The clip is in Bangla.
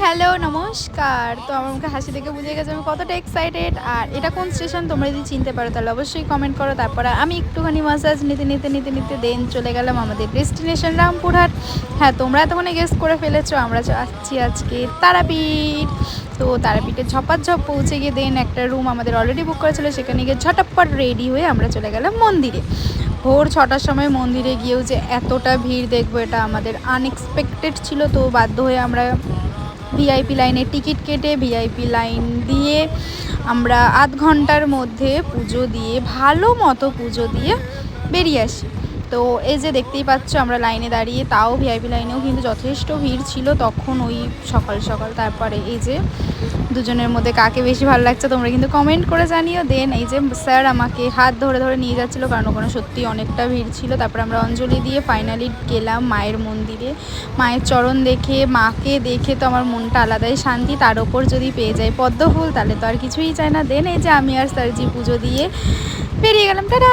হ্যালো নমস্কার। তো আমার মুখে হাসি দেখে বুঝে গেছে আমি কতটা এক্সাইটেড। আর এটা কোন স্টেশন তোমরা যদি চিনতে পারো তাহলে অবশ্যই কমেন্ট করো। তারপরে আমি একটুখানি মাসাজ নিতে দেন চলে গেলাম আমাদের ডেস্টিনেশন রামপুরহাট। হ্যাঁ, তোমরা এতক্ষণে গেস করে ফেলেছো আমরা আসছি আজকে তারাপীঠ। তো তারাপীঠে ঝপাঝপ পৌঁছে গিয়ে দেন একটা রুম আমাদের অলরেডি বুক করেছিল, সেখানে গিয়ে ঝটাপট রেডি হয়ে আমরা চলে গেলাম মন্দিরে। ভোর 6টার সময় মন্দিরে গিয়েও যে এতটা ভিড় দেখবো এটা আমাদের আনএক্সপেক্টেড ছিল। তো বাধ্য হয়ে আমরা ভিআইপি লাইনে টিকিট কেটে ভিআইপি লাইন দিয়ে আমরা আধ ঘন্টার মধ্যে পুজো দিয়ে ভালো মতো পুজো দিয়ে বেরিয়ে আসি। তো এই যে দেখতেই পাচ্ছ আমরা লাইনে দাঁড়িয়ে, তাও ভিআইপি লাইনেও কিন্তু যথেষ্ট ভিড় ছিল তখন ওই সকাল সকাল। তারপরে এই যে দুজনের মধ্যে কাকে বেশি ভালো লাগছে তোমরা কিন্তু কমেন্ট করে জানিও। দেন এই যে স্যার আমাকে হাত ধরে ধরে নিয়ে যাচ্ছিলো, কারণ ওখানে সত্যি অনেকটা ভিড় ছিল। তারপরে আমরা অঞ্জলি দিয়ে ফাইনালি গেলাম মায়ের মন্দিরে। মায়ের চরণ দেখে, মাকে দেখে তো আমার মনটা আলাদাই শান্তি। তার ওপর যদি পেয়ে যাই পদ্ম ফুল তাহলে তো আর কিছুই চাই না। দেন এই যে আমি আর স্যারজি পুজো দিয়ে বেরিয়ে গেলাম। টাটা।